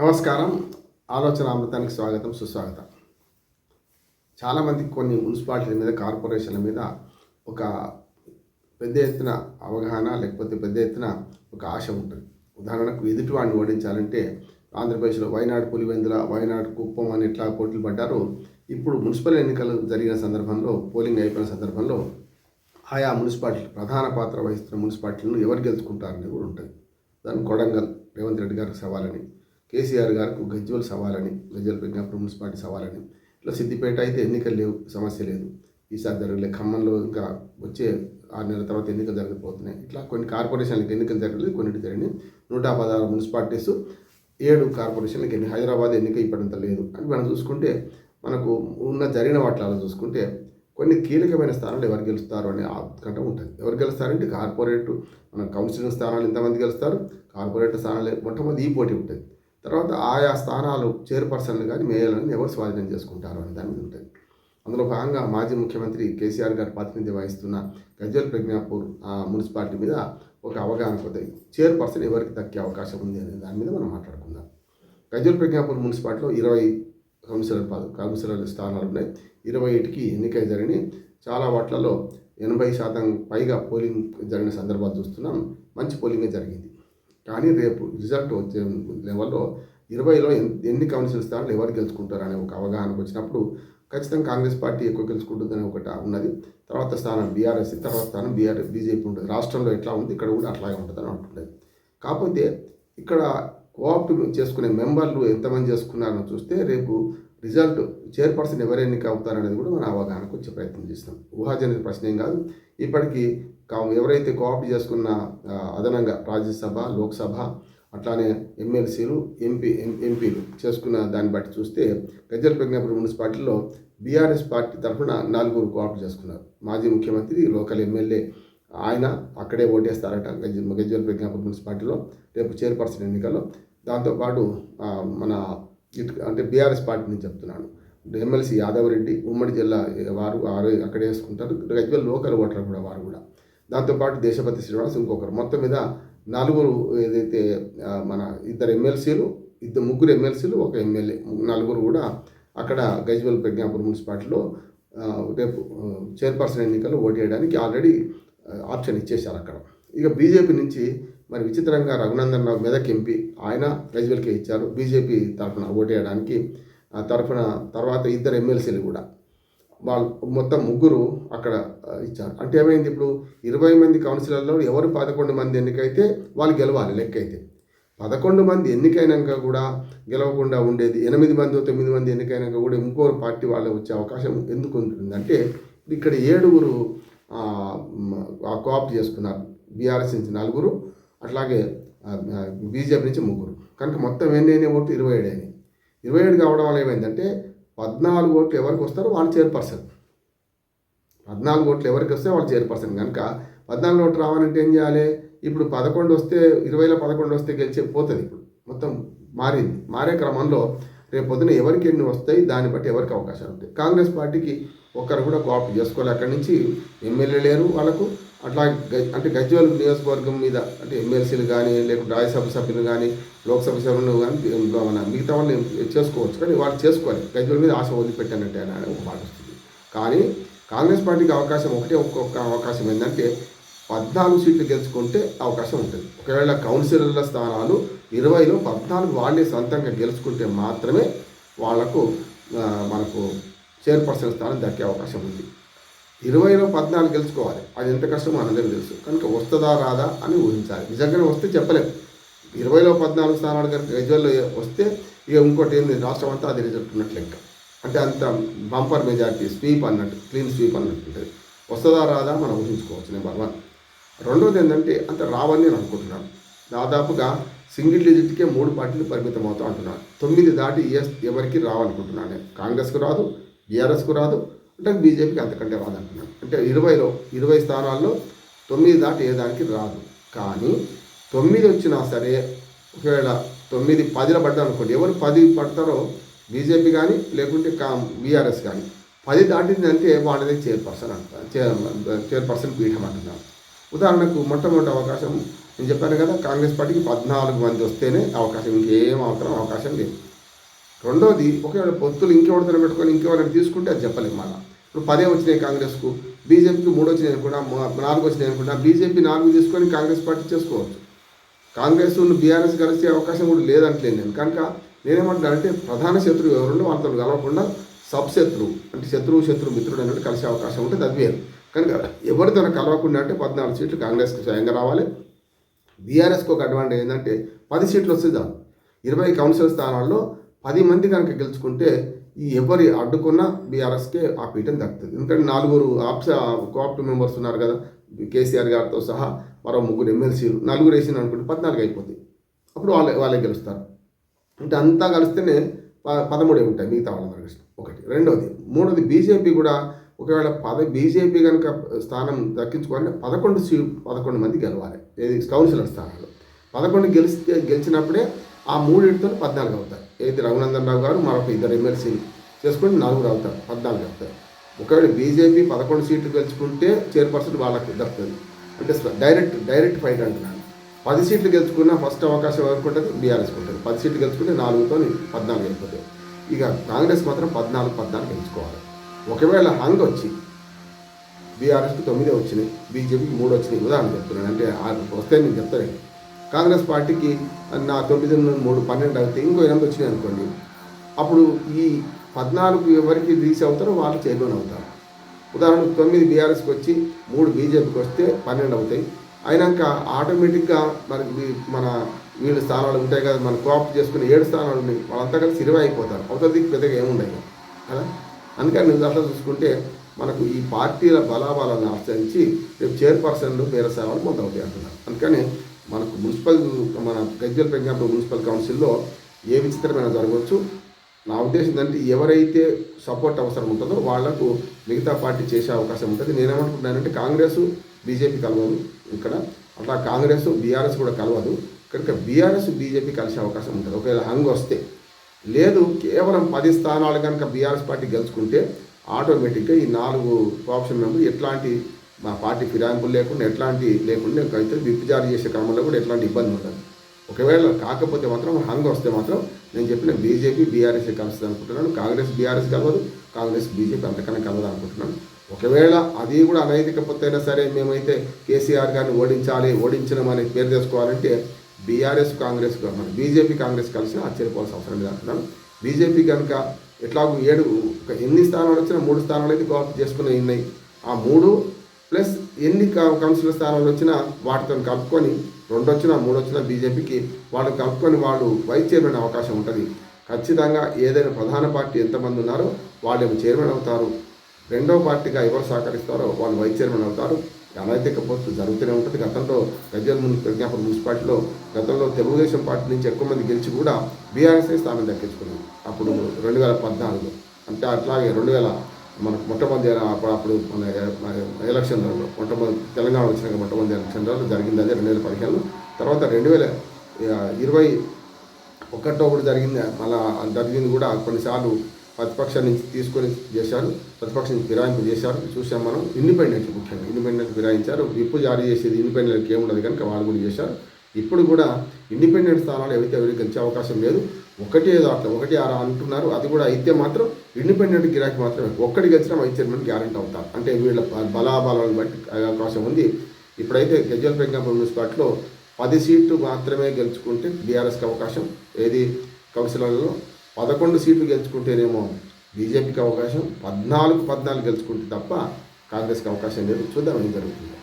నమస్కారం. ఆలోచన అమృతానికి స్వాగతం, సుస్వాగతం. చాలామంది కొన్ని మున్సిపాలిటీల మీద, కార్పొరేషన్ల మీద ఒక పెద్ద ఎత్తున అవగాహన, లేకపోతే పెద్ద ఎత్తున ఒక ఆశ ఉంటుంది. ఉదాహరణకు ఎదుటివాడిని ఓడించాలంటే ఆంధ్రప్రదేశ్లో వైనాడు పులివెందుల, వైనాడు కుప్పం అని ఎట్లా పోటీలు పడ్డారో, ఇప్పుడు మున్సిపల్ ఎన్నికలు జరిగిన సందర్భంలో, పోలింగ్ అయిపోయిన సందర్భంలో ఆయా మున్సిపాలిటీలు, ప్రధాన పాత్ర వహిస్తున్న మున్సిపాలిటీలను ఎవరు గెలుచుకుంటారనేది కూడా ఉంటుంది. దాని కొడంగల్ రేవంత్ రెడ్డి గారికి సవాలని, కేసీఆర్ గారికి గజ్వేల్ సవాలని, గజ్వేల్ ప్రజ్ఞాపురం మున్సిపాలిటీ సవాలని, ఇట్లా సిద్దిపేట అయితే ఎన్నికలు లేవు, సమస్య లేదు, ఈసారి జరగలేదు. ఖమ్మంలో ఇంకా వచ్చే 6 నెలల తర్వాత ఎన్నికలు జరగకపోతున్నాయి. ఇట్లా కొన్ని కార్పొరేషన్లకు ఎన్నికలు జరగలేదు, కొన్నిటి జరిగినాయి. 116 మున్సిపాలిటీస్, 7 కార్పొరేషన్లకు ఎన్ని. హైదరాబాద్ ఎన్నిక ఇప్పటింత లేదు అని మనం చూసుకుంటే, మనకు జరిగిన వాటిలో చూసుకుంటే కొన్ని కీలకమైన స్థానాలు ఎవరు గెలుస్తారు అనే ఉత్కంఠ ఉంటుంది. ఎవరు గెలుస్తారంటే కార్పొరేట్, మన కౌన్సిలింగ్ స్థానాలు ఎంతమంది గెలుస్తారు, కార్పొరేట్ స్థానాలు మొట్టమొదటి ఈ పోటీ ఉంటుంది. తర్వాత ఆయా స్థానాలు చైర్పర్సన్లు కానీ మేయర్లను ఎవరు స్వాధీనం చేసుకుంటారు అనే దాని మీద ఉంటుంది. అందులో భాగంగా మాజీ ముఖ్యమంత్రి కేసీఆర్ గారు ప్రాతినిధ్యం వహిస్తున్న గజ్వేల్ ప్రజ్ఞాపూర్ మున్సిపాలిటీ మీద ఒక అవగాహన కొద్ది చైర్పర్సన్ ఎవరికి దక్కే అవకాశం ఉంది అనే దాని మీద మనం మాట్లాడుకుందాం. గజ్వేల్ ప్రజ్ఞాపూర్ మున్సిపాలిటీలో 20 కౌన్సిలర్ స్థానాలు ఉన్నాయి. 21కి ఎన్నికలు జరిగినాయి. చాలా వాట్లలో 80% పైగా పోలింగ్ జరిగిన సందర్భాలు చూస్తున్నాం. మంచి పోలింగే జరిగింది. కానీ రేపు రిజల్ట్ వచ్చే లెవెల్లో 20లో ఎన్ని కౌన్సిల్ స్థానాలు ఎవరు గెలుచుకుంటారు అనే ఒక అవగాహనకు వచ్చినప్పుడు ఖచ్చితంగా కాంగ్రెస్ పార్టీ ఎక్కువ గెలుచుకుంటుందని ఒకటి ఉన్నది. తర్వాత స్థానం బీఆర్ఎస్, తర్వాత స్థానం బీజేపీ ఉంటుంది. రాష్ట్రంలో ఎట్లా ఉంది ఇక్కడ కూడా అట్లాగే ఉంటుందని అంటుండేది. కాకపోతే ఇక్కడ కోఆప్ట్ చేసుకునే మెంబర్లు ఎంతమంది చేసుకున్నారని చూస్తే రేపు రిజల్ట్ చైర్పర్సన్ ఎవరు ఎన్నిక అవుతారనేది కూడా మనం అవగాహనకు వచ్చే ప్రయత్నం చేస్తాం. ఊహాజనిత ప్రశ్న ఏం కాదు. ఇప్పటికీ ఎవరైతే కోఆప్ట్ చేసుకున్న అదనంగా రాజ్యసభ, లోక్సభ, అట్లానే ఎమ్మెల్సీలు, ఎంపీలు చేసుకున్న దాన్ని బట్టి చూస్తే గజ్వేల్ ప్రజ్ఞాపురం మున్సిపాలిటీలో బీఆర్ఎస్ పార్టీ తరఫున 4 కోఆప్ట్ చేసుకున్నారు. మాజీ ముఖ్యమంత్రి, లోకల్ ఎమ్మెల్యే ఆయన అక్కడే ఓటేస్తారట గజ్వేల్ ప్రజ్ఞాపురం మున్సిపాలిటీలో రేపు చైర్పర్సన్ ఎన్నికల్లో. దాంతోపాటు మన అంటే బీఆర్ఎస్ పార్టీ నుంచి చెప్తున్నాను, ఎమ్మెల్సీ యాదవ్ రెడ్డి ఉమ్మడి జిల్లా వారు అక్కడే వేసుకుంటారు. గజ్వేల్ లోకల్ ఓటర్లు కూడా వారు కూడా. దాంతోపాటు దేశపతి శ్రీనివాస్ ఇంకొకరు. మొత్తం మీద 4 ఏదైతే మన 2 ఎమ్మెల్సీలు, 3 ఎమ్మెల్సీలు, 1 ఎమ్మెల్యే, 4 కూడా అక్కడ గజ్వేల్ ప్రజ్ఞాపూర్ మున్సిపాలిటీలో రేపు చైర్పర్సన్ ఎన్నికలు ఓటేయడానికి ఆల్రెడీ ఆప్షన్ ఇచ్చేశారు అక్కడ. ఇక బీజేపీ నుంచి మరి విచిత్రంగా రఘునందన్ రావు మెదక్ ఎంపీ, ఆయన గజ్వేల్కే ఇచ్చారు బీజేపీ తరఫున ఓటేయడానికి. తరఫున తర్వాత 2 ఎమ్మెల్సీలు కూడా వాళ్ళు మొత్తం 3 అక్కడ ఇచ్చారు. అంటే ఏమైంది, ఇప్పుడు 20 మంది కౌన్సిలర్లో ఎవరు 11 మంది ఎన్నికైతే వాళ్ళు గెలవాలి. లెక్క అయితే 11 మంది ఎన్నికైనాక కూడా గెలవకుండా ఉండేది 8 మంది 9 మంది ఎన్నికైనాక కూడా ఇంకో పార్టీ వాళ్ళు వచ్చే అవకాశం ఎందుకు ఉంటుంది అంటే, ఇక్కడ 7 కోఆప్ట్ చేసుకున్నారు. బీఆర్ఎస్ నుంచి 4, అట్లాగే బీజేపీ నుంచి 3. కనుక మొత్తం ఎన్ని ఓట్లు 27 అయినాయి. 27 కావడం వల్ల ఏమైందంటే 14 ఓట్లు ఎవరికి వస్తారో వాళ్ళు చైర్పర్సన్. 14 ఓట్లు ఎవరికి వస్తే వాళ్ళు చైర్పర్సన్. కనుక 14 ఓట్లు రావాలంటే ఏం చేయాలి, ఇప్పుడు 11 వస్తే 20లో 11 వస్తే గెలిచే పోతుంది. ఇప్పుడు మొత్తం మారింది. మారే క్రమంలో రేపు పొద్దున ఎవరికి ఎన్ని వస్తాయి దాన్ని బట్టి ఎవరికి అవకాశాలు ఉంటాయి. కాంగ్రెస్ పార్టీకి ఒక్కరు కూడా కోఆప్ట్ చేసుకోవాలి. అక్కడి నుంచి ఎమ్మెల్యే లేరు వాళ్ళకు. అట్లా అంటే గజ్వేల్ నియోజకవర్గం మీద అంటే ఎమ్మెల్సీలు కానీ, లేకుంటే రాజ్యసభ సభ్యులు కానీ, లోక్సభ సభ్యులు కానీ, మన మిగతా వాళ్ళని చేసుకోవచ్చు. కానీ వాళ్ళు చేసుకోవాలి. గజ్వేల్ మీద ఆశ వదిలిపెట్టానంటే అని ఒక మాట వస్తుంది. కానీ కాంగ్రెస్ పార్టీకి అవకాశం ఒక్క అవకాశం ఏంటంటే 14 సీట్లు గెలుచుకుంటే అవకాశం ఉంటుంది. ఒకవేళ కౌన్సిలర్ల స్థానాలు 20లో 14 వాళ్ళే సొంతంగా గెలుచుకుంటే మాత్రమే వాళ్లకు మనకు చైర్పర్సన్ స్థానం దక్కే అవకాశం ఉంది. 20లో 14 గెలుచుకోవాలి. అది ఎంత కష్టమో అందరికీ తెలుసు. కనుక వస్తుందా రాదా అని ఊహించాలి. నిజంగానే వస్తే చెప్పలేము. 20లో 14 స్థానాలు కనుక గజ్వేల్లో వస్తే ఇక ఇంకోటి ఏంది, రాష్ట్రం అంతా అది రిజల్ట్ ఉన్నట్లు లెక్క. అంటే అంత బంపర్ మెజార్టీ, స్వీప్ అన్నట్టు, క్లీన్ స్వీప్ అన్నట్టు ఉంటుంది. వస్తుందా రాదా మనం ఊహించుకోవచ్చు. నెంబర్ 1. రెండోది ఏంటంటే అంత రావని నేను అనుకుంటున్నాను. దాదాపుగా సింగిల్ డిజిట్కే 3 పార్టీలు పరిమితం అవుతాం అంటున్నాను. 9 దాటి ఎవరికి రావాలనుకుంటున్నాను నేను. కాంగ్రెస్కు రాదు, బీఆర్ఎస్కు రాదు, అంటే బీజేపీకి అంతకంటే రాదంటున్నాను. అంటే 20 స్థానాల్లో 9 దాటి ఏ దానికి రాదు. కానీ 9 వచ్చినా సరే, ఒకవేళ 9 10లో పడ్డా అనుకోండి, ఎవరు 10 పడతారో బీజేపీ కానీ లేకుంటే బీఆర్ఎస్ కానీ 10 దాటిందంటే వాళ్ళదే చైర్పర్సన్ అంటారు. చైర్పర్సన్ పీఠం అంటున్నారు. ఉదాహరణకు మొట్టమొదటి అవకాశం నేను చెప్పాను కదా, కాంగ్రెస్ పార్టీకి 14 మంది వస్తేనే అవకాశం, ఇంకేం అవకాశం లేదు. రెండోది, ఒకవేళ పొత్తులు ఇంకెవరితో పెట్టుకొని ఇంకెవరైనా తీసుకుంటే అది చెప్పలేము. మళ్ళీ ఇప్పుడు 10 వచ్చినాయి కాంగ్రెస్కు, బీజేపీకి 3 వచ్చినాయి అనుకున్నా, 4 వచ్చినాయి అనుకున్నా, బీజేపీ 4 తీసుకొని కాంగ్రెస్ పార్టీ చేసుకోవచ్చు. కాంగ్రెస్ బీఆర్ఎస్ కలిసే అవకాశం కూడా లేదంటలేదు నేను. కనుక నేనేమంటానంటే ప్రధాన శత్రువు ఎవరుండో వాళ్ళతో కలవకుండా సబ్శత్రువు, అంటే శత్రువు మిత్రుడు అన్నట్టు కలిసే అవకాశం ఉంటుంది, అది వేరు. కనుక ఎవరితో కలవకుండా అంటే 14 సీట్లు కాంగ్రెస్కి స్వయంగా రావాలి. బీఆర్ఎస్కి ఒక అడ్వాంటేజ్ ఏంటంటే 10 సీట్లు వస్తే చాలు. 20 కౌన్సిల్ స్థానాల్లో 10 మంది కనుక గెలుచుకుంటే ఈ ఎవరి అడ్డుకున్న బీఆర్ఎస్కే ఆ పీఠం దక్కుతుంది. ఎందుకంటే 4 కోఆప్టివ్ మెంబర్స్ ఉన్నారు కదా, కేసీఆర్ గారితో సహా మరో 3 ఎమ్మెల్సీలు, 4 వేసింది అనుకుంటే 14 అయిపోతుంది. అప్పుడు వాళ్ళే గెలుస్తారు. అంటే అంతా కలిస్తేనే 13 ఉంటాయి మిగతా వాళ్ళ ఒకటి. రెండోది, మూడోది, బీజేపీ కూడా ఒకవేళ బీజేపీ కనుక స్థానం దక్కించుకోవాలంటే 11 మంది గెలవాలి, ఏది కౌన్సిలర్ స్థానాలు. 11 గెలిచినప్పుడే ఆ 3 14 అవుతాయి. ఏది రఘునందన్ రావు గారు మరొక 2 ఎమ్మెల్సీలు చేసుకొని 4 అవుతారు, 14 అవుతాయి. ఒకవేళ బీజేపీ 11 సీట్లు గెలుచుకుంటే చైర్పర్సన్ వాళ్ళకి దక్కుతుంది. అంటే డైరెక్ట్ ఫైట్ అంటున్నాను. 10 సీట్లు గెలుచుకున్న ఫస్ట్ అవకాశం ఎవరికి ఉంటుంది? బీఆర్ఎస్కి ఉంటుంది. 10 సీట్లు గెలుచుకుంటే 4తో 14 అయిపోతాయి. ఇక కాంగ్రెస్ మాత్రం 14 గెలుచుకోవాలి. ఒకవేళ హంగ్ వచ్చి బీఆర్ఎస్కి 9 వచ్చినాయి, బీజేపీకి 3 వచ్చినాయి, ఉదాహరణ చెప్తున్నాను, అంటే వస్తే నేను చెప్తాను. కాంగ్రెస్ పార్టీకి నా 9 3 12 అయితే ఇంకో 8 వచ్చినాయి అనుకోండి, అప్పుడు ఈ 14 ఎవరికి రీచ్ అవుతారో వాళ్ళు చైర్మన్ అవుతారు. ఉదాహరణకు 9 బీఆర్ఎస్కి వచ్చి 3 బీజేపీకి వస్తే 12 అవుతాయి. అయినాక ఆటోమేటిక్గా మన వీళ్ళు స్థానాలు ఉంటాయి కదా, మనం కోఆప్ట్ చేసుకుని 7 స్థానాలు ఉన్నాయి, వాళ్ళంతా కలిసి 20 అయిపోతారు. అవుతుంది పెద్దగా ఏముండవు కదా. అందుకని నువ్వు అట్లా చూసుకుంటే మనకు ఈ పార్టీల బలాబలాన్ని ఆశ్రయించి రేపు చైర్పర్సన్లు వేరే సేవలు మొదలవుతాయి అంటున్నారు. అందుకని మనకు మన గజ్వేల్ పెంకాపూర్ మున్సిపల్ కౌన్సిల్లో ఏ విచిత్రమైన జరగవచ్చు. నా ఉద్దేశం ఏంటంటే ఎవరైతే సపోర్ట్ అవసరం ఉంటుందో వాళ్లకు మిగతా పార్టీ చేసే అవకాశం ఉంటుంది. నేనేమనుకుంటున్నానంటే కాంగ్రెస్ బీజేపీ కలవదు ఇక్కడ, అట్లా కాంగ్రెస్ బీఆర్ఎస్ కూడా కలవదు. కనుక బీఆర్ఎస్ బీజేపీ కలిసే అవకాశం ఉంటుంది ఒకవేళ హంగ్ వస్తే. లేదు, కేవలం 10 స్థానాలు కనుక బీఆర్ఎస్ పార్టీ గెలుచుకుంటే ఆటోమేటిక్గా ఈ 4 ఆప్షన్ మెంబర్ ఎట్లాంటి మా పార్టీ ఫిరాయింపులు లేకుండా అయితే విప్ జారీ చేసే క్రమంలో కూడా ఎట్లాంటి ఇబ్బంది ఉండదు. ఒకవేళ కాకపోతే మాత్రం హంగ్ వస్తే మాత్రం నేను చెప్పిన బీజేపీ బీఆర్ఎస్ కలుస్తుంది అనుకుంటున్నాను. కాంగ్రెస్ బీఆర్ఎస్ కలవదు, కాంగ్రెస్ బీజేపీ అంతకన్నా కలవదు అనుకుంటున్నాను. ఒకవేళ అది కూడా అనైతిక పొత్తైనా సరే మేమైతే కేసీఆర్ గారిని ఓడించడం పేరు తెచ్చుకోవాలంటే బీఆర్ఎస్ కాంగ్రెస్ బీజేపీ కాంగ్రెస్ కలిసి ఆశ్చర్యపోవాల్సిన అవసరం లేదు అంటున్నాను. బీజేపీ కనుక ఎట్లాగూ 7 ఎన్ని స్థానాలు వచ్చినా 3 స్థానాలు అయితే కోఆప్ట్ చేసుకుని ఉన్నాయి. ఆ 3 ప్లస్ ఎన్ని కౌన్సిలర్ స్థానాలు వచ్చినా వాటితో కలుపుకొని 2 వచ్చినా 3 వచ్చినా బీజేపీకి వాళ్ళు కలుపుకొని వాళ్ళు వైస్ చైర్మన్ అవకాశం ఉంటుంది. ఖచ్చితంగా ఏదైనా ప్రధాన పార్టీ ఎంతమంది ఉన్నారో వాళ్ళు చైర్మన్ అవుతారు. రెండవ పార్టీగా ఎవరు సహకరిస్తారో వాళ్ళు వైస్ చైర్మన్ అవుతారు. అనైతిక పొత్తు జరుగుతూనే ఉంటుంది. గతంలో గజ్వేల్ పెంకాపూర్ మున్సిపాలిటీలో గతంలో తెలుగుదేశం పార్టీ నుంచి ఎక్కువ మంది గెలిచి కూడా బీఆర్ఎస్ఐ స్థానం దక్కించుకున్నాం అప్పుడు 2014లో. అంటే అట్లాగే 2000 మనకు మొట్టమొదటి అప్పుడు మన ఎలక్షన్లలో తెలంగాణ వచ్చినాక మొట్టమొదటి ఎలక్షన్లలో జరిగింది అదే 2015లో. తర్వాత 2021 కూడా జరిగింది కూడా కొన్నిసార్లు ప్రతిపక్షం నుంచి తీసుకొని చేశారు, ప్రతిపక్షం నుంచి ఫిరాయింపు చేశారు, చూసాం మనం. ఇండిపెండెంట్ ముఖ్యంగా ఇండిపెండెంట్ ఫిరాయించారు. విప్పు జారీ చేసేది ఇండిపెండెంట్కి ఏముండదు కనుక వాళ్ళు కూడా చేశారు. ఇప్పుడు కూడా ఇండిపెండెంట్ స్థానాలు ఎవరికి గెలిచే అవకాశం లేదు. 1-6 అంటున్నారు. అది కూడా అయితే మాత్రం ఇండిపెండెంట్ గిరాకీ మాత్రమే. ఒక్కటి గెలిచినా వైస్ చైర్మన్ గ్యారెంటీ అవుతారు. అంటే వీళ్ళ బలాబలాలను బట్టి అవకాశం ఉంది. ఇప్పుడైతే గజ్వేల్ పెంకాపూర్ మున్సిపాలిటీలో 10 సీట్లు మాత్రమే గెలుచుకుంటే బీఆర్ఎస్కి అవకాశం, ఏది కౌన్సిలర్లో 11 సీట్లు గెలుచుకుంటేనేమో బీజేపీకి అవకాశం, 14 గెలుచుకుంటే తప్ప కాంగ్రెస్కి అవకాశం లేదు. చూద్దాం ఏం జరుగుతుంది.